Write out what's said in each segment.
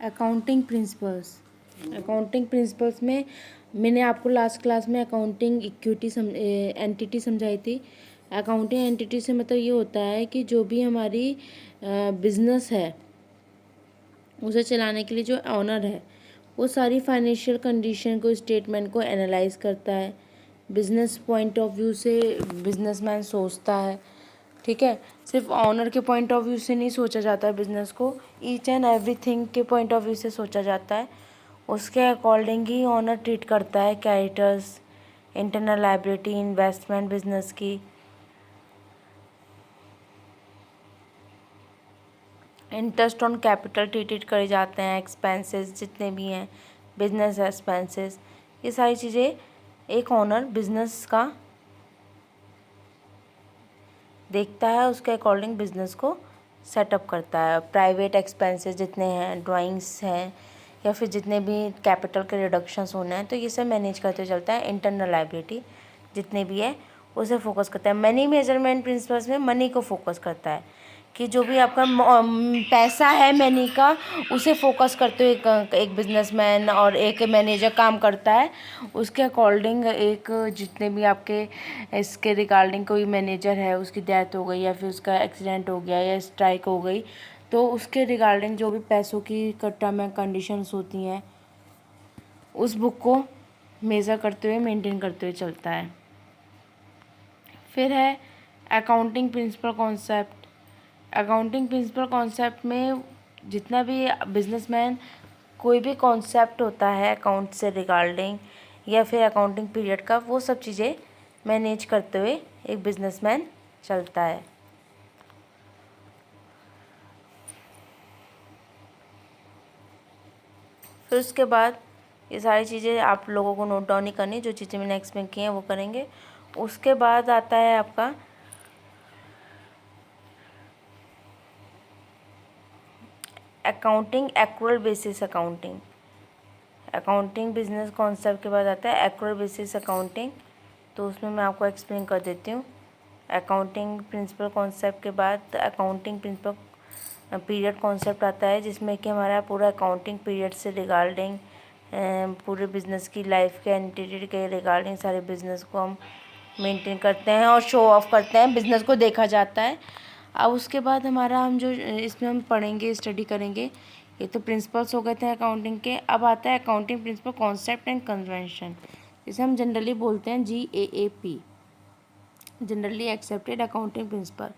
Accounting principles में मैंने आपको लास्ट क्लास में अकाउंटिंग इक्विटी एंटिटी समझाई थी। अकाउंटिंग एंटिटी से मतलब ये होता है कि जो भी हमारी बिजनेस है उसे चलाने के लिए जो ऑनर है वो सारी फाइनेंशियल कंडीशन को, स्टेटमेंट को एनालाइज करता है। बिजनेस पॉइंट ऑफ व्यू से बिजनेसमैन सोचता है, ठीक है। सिर्फ ऑनर के पॉइंट ऑफ व्यू से नहीं सोचा जाता है बिजनेस को, ईच एंड एवरीथिंग के पॉइंट ऑफ व्यू से सोचा जाता है। उसके अकॉर्डिंग ही ऑनर ट्रीट करता है creditors, internal liability, investment business की, इंटरेस्ट ऑन कैपिटल ट्रीटेड करे जाते हैं, एक्सपेंसेस जितने भी हैं, बिजनेस एक्सपेंसेस, ये सारी चीज़ें एक ऑनर बिजनेस का देखता है, उसके अकॉर्डिंग बिजनेस को सेटअप करता है। प्राइवेट एक्सपेंसेस जितने हैं, ड्राइंग्स हैं, या फिर जितने भी कैपिटल के रिडक्शंस होने हैं, तो ये सब मैनेज करते चलता है। इंटरनल लायबिलिटी जितने भी है उसे फोकस करता है। मनी मेजरमेंट प्रिंसिपल्स में मनी को फोकस करता है कि जो भी आपका पैसा है मनी का, उसे फोकस करते हुए एक बिजनेसमैन और एक मैनेजर काम करता है। उसके अकॉर्डिंग एक जितने भी आपके इसके रिगार्डिंग कोई मैनेजर है, उसकी डेथ हो गई या फिर उसका एक्सीडेंट हो गया या स्ट्राइक हो गई, तो उसके रिगार्डिंग जो भी पैसों की टर्म एंड कंडीशंस होती हैं उस बुक को मेज़र करते हुए, मेंटेन करते हुए चलता है। फिर है accounting principle concept. Accounting principle concept में जितना भी बिजनेसमैन कोई भी कॉन्सेप्ट होता है अकाउंट से रिगार्डिंग या फिर अकाउंटिंग पीरियड का, वो सब चीज़ें मैनेज करते हुए एक बिजनेसमैन चलता है। फिर उसके बाद ये सारी चीज़ें आप लोगों को नोट डाउन ही करनी, जो चीज़ें मैंने एक्सप्लेन की हैं वो करेंगे। उसके बाद आता है आपका accounting accrual basis accounting. Accounting business concept के बाद आता है एक्रूअल बेसिस अकाउंटिंग, तो उसमें मैं आपको एक्सप्लेन कर देती हूँ। अकाउंटिंग प्रिंसिपल कॉन्सेप्ट के बाद अकाउंटिंग प्रिंसिपल पीरियड कॉन्सेप्ट आता है, जिसमें कि हमारा पूरा अकाउंटिंग पीरियड से रिगार्डिंग पूरे बिजनेस की लाइफ के एंटिटी के रिगार्डिंग सारे बिजनेस को हम मेंटेन करते हैं और शो ऑफ करते हैं, बिजनेस को देखा जाता है। अब उसके बाद हमारा हम जो इसमें हम पढ़ेंगे, स्टडी करेंगे, ये तो प्रिंसिपल्स हो गए थे अकाउंटिंग के। अब आता है accounting principle concept and convention, जिसे हम जनरली बोलते हैं GAAP, generally accepted accounting principle.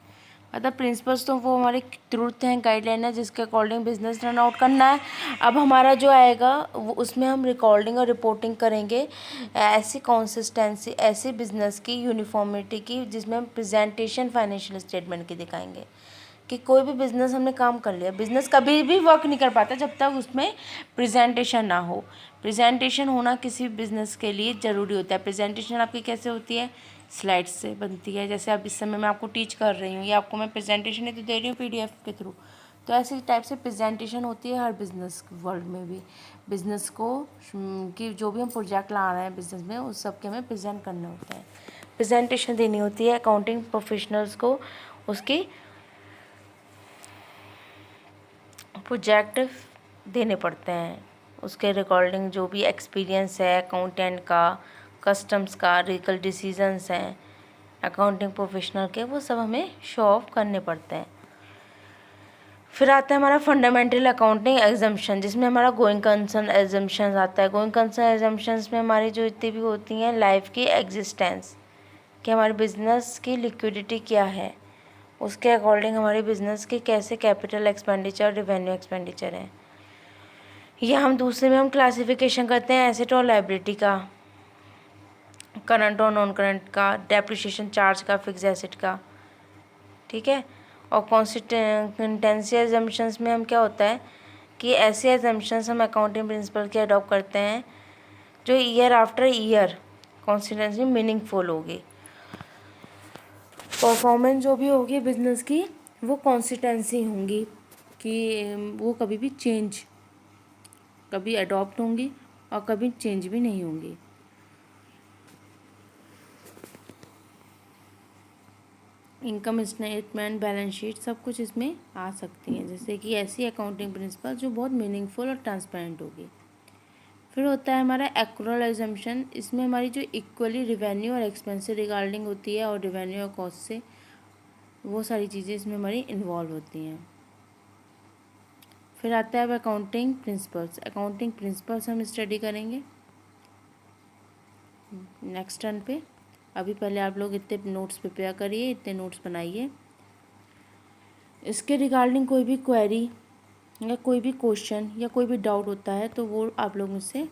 मतलब प्रिंसिपल्स तो वो हमारे ट्रूथ हैं, गाइडलाइन है, जिसके अकॉर्डिंग बिजनेस रन आउट करना है। अब हमारा जो आएगा वो उसमें हम रिकॉर्डिंग और रिपोर्टिंग करेंगे ऐसी कंसिस्टेंसी, ऐसी बिजनेस की यूनिफॉर्मिटी की, जिसमें हम प्रेजेंटेशन फाइनेंशियल स्टेटमेंट की दिखाएंगे कि कोई भी बिज़नेस हमने काम कर लिया। बिज़नेस कभी भी वर्क नहीं कर पाता जब तक उसमें प्रेजेंटेशन ना हो। प्रेजेंटेशन होना किसी बिज़नेस के लिए ज़रूरी होता है। प्रेजेंटेशन आपकी कैसे होती है? स्लाइड्स से बनती है। जैसे अब इस समय मैं आपको टीच कर रही हूँ, ये आपको मैं प्रेजेंटेशन ही तो दे रही हूँ PDF के थ्रू। तो ऐसी टाइप से प्रेजेंटेशन होती है हर बिज़नेस वर्ल्ड में भी। बिज़नेस को कि जो भी हम प्रोजेक्ट ला रहे हैं बिज़नेस में, उस सब के हमें प्रेजेंट करने होते हैं, प्रेजेंटेशन देनी होती है अकाउंटिंग प्रोफेशनल्स को। उसकी प्रोजेक्ट देने पड़ते हैं, उसके रिकॉर्डिंग जो भी एक्सपीरियंस है अकाउंटेंट का, कस्टम्स का, लीगल डिसीजंस हैं अकाउंटिंग प्रोफेशनल के, वो सब हमें शो ऑफ करने पड़ते हैं। फिर आता है हमारा फंडामेंटल अकाउंटिंग एग्जम्पशन, जिसमें हमारा गोइंग कंसर्न एग्जम्पशन आता है। गोइंग कंसर्न एग्जम्पशंस में हमारी जो इतनी भी होती हैं लाइफ की एग्जिस्टेंस, कि हमारे बिजनेस की लिक्विडिटी क्या है, उसके अकॉर्डिंग हमारी बिजनेस की कैसे कैपिटल एक्सपेंडिचर, रिवेन्यू एक्सपेंडिचर है। या हम दूसरे में हम क्लासिफिकेशन करते हैं एसेट और लायबिलिटी का, करंट और नॉन करंट का, डेप्रिसिएशन चार्ज का, फिक्स एसेट का, ठीक है। और कॉन्सिस्टेंसी एजम्पशंस में हम क्या होता है कि ऐसे एजम्पशंस हम अकाउंटिंग प्रिंसिपल के अडॉप्ट करते हैं जो year after year consistency meaningful होगी। परफॉर्मेंस जो भी होगी बिजनेस की वो कंसिस्टेंसी होंगी, कि वो कभी भी चेंज, कभी अडॉप्ट होंगी और कभी चेंज भी नहीं होंगी। इनकम स्टेटमेंट, बैलेंस शीट सब कुछ इसमें आ सकती हैं, जैसे कि ऐसी अकाउंटिंग प्रिंसिपल जो बहुत मीनिंगफुल और ट्रांसपेरेंट होगी। फिर होता है हमारा एक्रूअल एजम्पशन। इसमें हमारी जो इक्वली रिवेन्यू और एक्सपेंस से रिगार्डिंग होती है और रिवेन्यू और कॉस्ट से, वो सारी चीज़ें इसमें हमारी इन्वॉल्व होती हैं। फिर आता है अब अकाउंटिंग प्रिंसिपल्स। अकाउंटिंग प्रिंसिपल्स हम स्टडी करेंगे नेक्स्ट टर्न पे। अभी पहले आप लोग इतने नोट्स प्रिपेयर करिए, इतने नोट्स बनाइए। इसके रिगार्डिंग कोई भी क्वेरी या कोई भी क्वेश्चन या कोई भी डाउट होता है तो वो आप लोग मुझसे,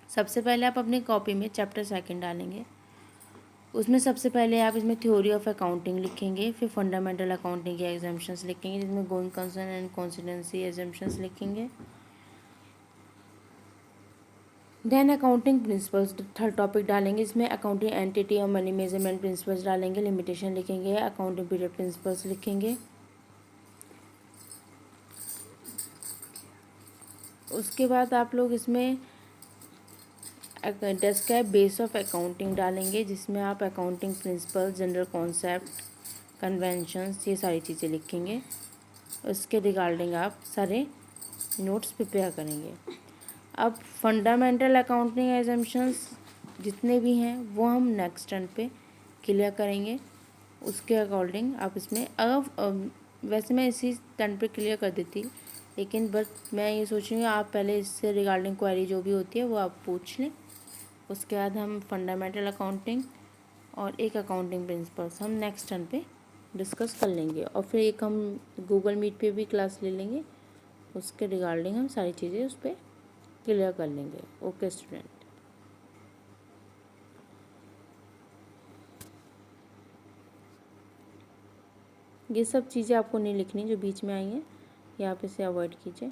सबसे पहले आप अपनी कॉपी में चैप्टर 2 डालेंगे। उसमें सबसे पहले आप इसमें थ्योरी ऑफ अकाउंटिंग लिखेंगे, फिर फंडामेंटल अकाउंटिंग के एग्जाम्पशंस लिखेंगे, जिसमें going concern and consistency assumptions लिखेंगे। Then accounting principles third topic डालेंगे, इसमें अकाउंटिंग एंटिटी और मनी मेजरमेंट प्रिंसिपल्स डालेंगे, लिमिटेशन लिखेंगे, अकाउंटिंग पीरियड प्रिंसिपल्स लिखेंगे। उसके बाद आप लोग इसमें डेस्क्राइब बेस ऑफ अकाउंटिंग डालेंगे, जिसमें आप accounting principle, general concept, conventions, ये सारी चीज़ें लिखेंगे। उसके रिगार्डिंग आप सारे नोट्स प्रिपेयर करेंगे। अब फंडामेंटल अकाउंटिंग एजम्पशंस जितने भी हैं वो हम नेक्स्ट टर्न पे क्लियर करेंगे। उसके अकॉर्डिंग आप इसमें वैसे मैं इसी टर्न पे क्लियर कर देती, लेकिन बस मैं ये सोचूंगी आप पहले इससे रिगार्डिंग क्वेरी जो भी होती है वो आप पूछ लें। उसके बाद हम फंडामेंटल अकाउंटिंग और एक अकाउंटिंग प्रिंसिपल्स हम नेक्स्ट टर्न पे डिस्कस कर लेंगे, और फिर एक हम गूगल मीट पे भी क्लास ले लेंगे। उसके रिगार्डिंग हम सारी चीज़ें उस पर क्लियर कर लेंगे। ओके स्टूडेंट, ये सब चीज़ें आपको नहीं लिखनी जो बीच में आई हैं, ये आप इसे अवॉइड कीजिए।